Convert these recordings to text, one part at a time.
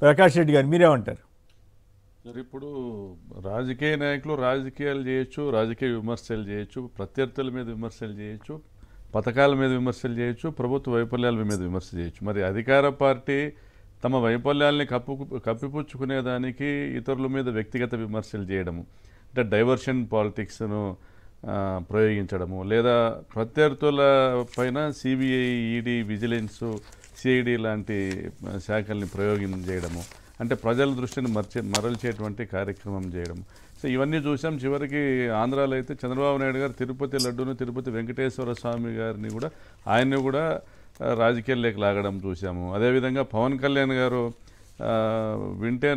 ప్రకాష్ రెడ్డి గారు మీరేమంటారు? మరి ఇప్పుడు రాజకీయ నాయకులు రాజకీయాలు చేయొచ్చు, రాజకీయ విమర్శలు చేయొచ్చు, ప్రత్యర్థుల మీద విమర్శలు చేయొచ్చు, పథకాల మీద విమర్శలు చేయొచ్చు, ప్రభుత్వ వైఫల్యాల మీద విమర్శ చేయొచ్చు. మరి అధికార పార్టీ తమ వైఫల్యాల్ని కప్పిపుచ్చుకునేదానికి ఇతరుల మీద వ్యక్తిగత విమర్శలు చేయడము, అంటే డైవర్షన్ పాలిటిక్స్ను ప్రయోగించడము, లేదా ప్రత్యర్థుల పైన సిబిఐ, ఈడీ, విజిలెన్సు, సిఐడి లాంటి శాఖల్ని ప్రయోగం చేయడము, అంటే ప్రజల దృష్టిని మరల్చేటువంటి కార్యక్రమం చేయడం. సో ఇవన్నీ చూసాం. చివరికి ఆంధ్రాలో అయితే చంద్రబాబు నాయుడు గారు తిరుపతి లడ్డూను, తిరుపతి వెంకటేశ్వర స్వామి గారిని కూడా ఆయన్ని కూడా రాజకీయాల్లోకి లాగడం చూసాము. అదేవిధంగా పవన్ కళ్యాణ్ గారు వింటే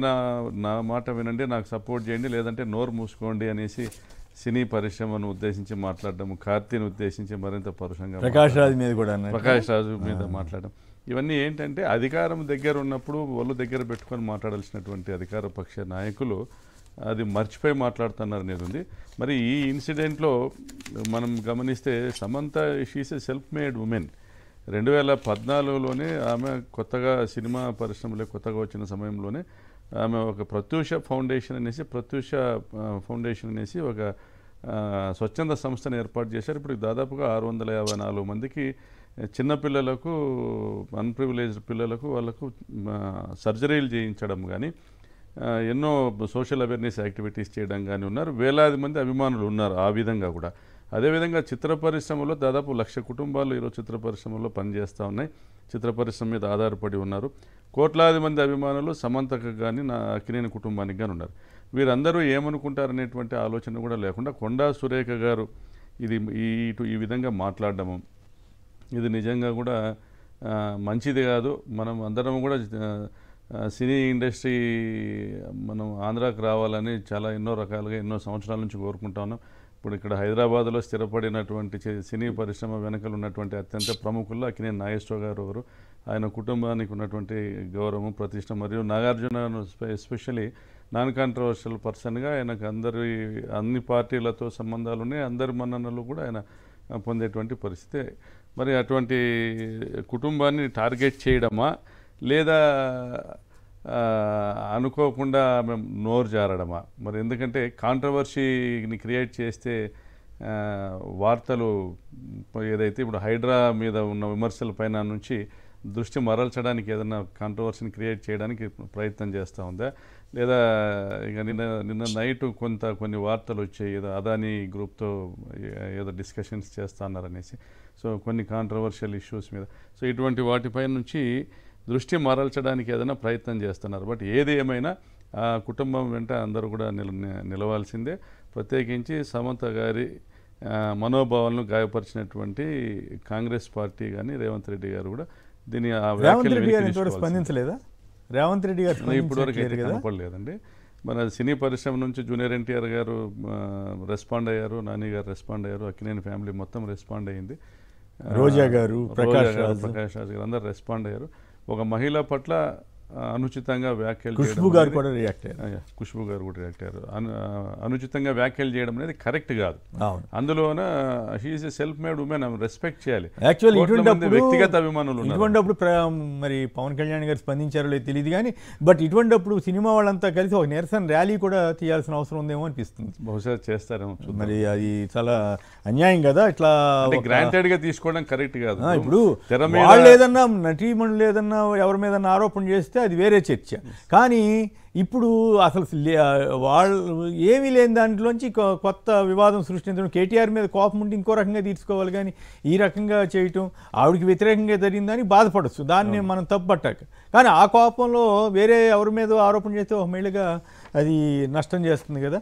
నా మాట వినండి, నాకు సపోర్ట్ చేయండి, లేదంటే నోరు మూసుకోండి అనేసి సినీ పరిశ్రమను ఉద్దేశించి మాట్లాడడం, కార్తీని ఉద్దేశించి మరింత పరుషంగా ప్రకాష్ రాజు మీద కూడా ప్రకాష్ రాజు మీద మాట్లాడడం, ఇవన్నీ ఏంటంటే అధికారం దగ్గర ఉన్నప్పుడు ఒళ్ళు దగ్గర పెట్టుకొని మాట్లాడాల్సినటువంటి అధికార పక్ష నాయకులు అది మర్చిపోయి మాట్లాడుతున్నారు అనేది ఉంది. మరి ఈ ఇన్సిడెంట్లో మనం గమనిస్తే Samantha she's a self made woman. 2014లోనే ఆమె కొత్తగా సినిమా పరిశ్రమలో కొత్తగా వచ్చిన సమయంలోనే ఆమె ఒక ప్రత్యూష ఫౌండేషన్ అనేసి ఒక స్వచ్ఛంద సంస్థను ఏర్పాటు చేశారు. ఇప్పుడు దాదాపుగా 654 మందికి చిన్నపిల్లలకు, అన్ప్రివిలేజ్డ్ పిల్లలకు వాళ్ళకు సర్జరీలు చేయించడం కానీ, ఎన్నో సోషల్ అవేర్నెస్ యాక్టివిటీస్ చేయడం కానీ ఉన్నారు. వేలాది మంది అభిమానులు ఉన్నారు ఆ విధంగా కూడా. అదేవిధంగా చిత్ర పరిశ్రమలో దాదాపు 1,00,000 కుటుంబాలు ఈరోజు చిత్ర పరిశ్రమలో పనిచేస్తూ ఉన్నాయి, చిత్ర పరిశ్రమ మీద ఆధారపడి ఉన్నారు. కోట్లాది మంది అభిమానులు సమంతకు కానీ అక్కినేని కుటుంబానికి కానీ ఉన్నారు. వీరందరూ ఏమనుకుంటారనేటువంటి ఆలోచన కూడా లేకుండా కొండా సురేఖ గారు ఈ విధంగా మాట్లాడడము, ఇది నిజంగా కూడా మంచిది కాదు. మనం అందరం కూడా సినీ ఇండస్ట్రీ మనం ఆంధ్రాకి రావాలని ఎన్నో రకాలుగా ఎన్నో సంవత్సరాల నుంచి కోరుకుంటా ఉన్నాం. ఇప్పుడు ఇక్కడ హైదరాబాద్లో స్థిరపడినటువంటి సినీ పరిశ్రమ వెనకలు ఉన్నటువంటి అత్యంత ప్రముఖుల్లో అక్కినేని నాగేశ్వరరావు గారు ఒకరు. ఆయన కుటుంబానికి ఉన్నటువంటి గౌరవం, ప్రతిష్ట, మరియు నాగార్జున ఎస్పెషలీ నాన్ కాంట్రవర్షియల్ పర్సన్గా ఆయనకు అన్ని పార్టీలతో సంబంధాలు ఉన్నాయి, అందరి మన్ననలు కూడా ఆయన పొందేటువంటి పరిస్థితి. మరి అటువంటి కుటుంబాన్ని టార్గెట్ చేయడమా, లేదా అనుకోకుండా మేము నోరు జారడమా? మరి ఎందుకంటే కాంట్రవర్సీని క్రియేట్ చేస్తే వార్తలు ఏదైతే ఇప్పుడు హైడ్రా మీద ఉన్న విమర్శల పైన నుంచి దృష్టి మరల్చడానికి ఏదైనా కాంట్రవర్సీని క్రియేట్ చేయడానికి ప్రయత్నం చేస్తూ ఉందా, లేదా ఇక నిన్న నైట్ కొన్ని వార్తలు వచ్చాయి, ఏదో అదానీ గ్రూప్తో ఏదో డిస్కషన్స్ చేస్తా అన్నారనేసి, సో కొన్ని కాంట్రవర్షియల్ ఇష్యూస్ మీద, సో ఇటువంటి వాటిపై నుంచి దృష్టి మరల్చడానికి ఏదైనా ప్రయత్నం చేస్తున్నారు. బట్ ఏది ఏమైనా ఆ కుటుంబం వెంట అందరూ కూడా నిలవాల్సిందే. ప్రత్యేకించి సమంత గారి మనోభావాలను గాయపరిచినటువంటి కాంగ్రెస్ పార్టీ కానీ రేవంత్ రెడ్డి గారు కూడా దీని స్పందించలేదా? రేవంత్ రెడ్డి గారు ఇప్పటివరకు అయితే కనపడలేదండి. మన సినీ పరిశ్రమ నుంచి జూనియర్ ఎన్టీఆర్ గారు రెస్పాండ్ అయ్యారు, నాని గారు రెస్పాండ్ అయ్యారు, అక్కినేని ఫ్యామిలీ మొత్తం రెస్పాండ్ అయింది, రోజా గారు, ప్రకాష్ రాజు గారు అందరూ రెస్పాండ్ అయ్యారు. ఒక మహిళ పట్ల అనుచితంగా వ్యాఖ్యలు ఖుష్బూ గారు కూడా రియాక్ట్ అయ్యారు. అనుచితంగా వ్యాఖ్యలు చేయడం అనేది కరెక్ట్ కాదు. అందులోన she is a self made woman, respect చేయాలి. యాక్చువల్లీ వ్యక్తిగత అభిమానులు ఇటువంటిప్పుడు మరి పవన్ కళ్యాణ్ గారు స్పందించారో లేదు తెలియదు కానీ, బట్ ఇటువంటిప్పుడు సినిమా వాళ్ళంతా కలిసి ఒక నిరసన ర్యాలీ కూడా తీయాల్సిన అవసరం ఉందేమో అనిపిస్తుంది. బహుశా చేస్తారేమో. మరి అది చాలా అన్యాయం కదా, ఇట్లా గ్రాంటెడ్ గా తీసుకోవడం కరెక్ట్ కాదు. ఇప్పుడు వాళ్ళు ఏదన్నా నటీమణులు ఏదన్నా ఎవరి మీద ఆరోపణ చేస్తే అది వేరే చర్చ. కానీ ఇప్పుడు అసలు వాళ్ళు ఏమీ లేని దాంట్లోంచి కొత్త వివాదం సృష్టించడం, కేటీఆర్ మీద కోపం ఉంటే ఇంకో రకంగా తీర్చుకోవాలి కానీ ఈ రకంగా చేయటం, ఆవిడికి వ్యతిరేకంగా జరిగిందని బాధపడచ్చు, దాన్ని మనం తప్పుపట్టాక. కానీ ఆ కోపంలో వేరే ఎవరి మీద ఆరోపణ చేస్తే ఒక మహిళగా అది నష్టం చేస్తుంది కదా.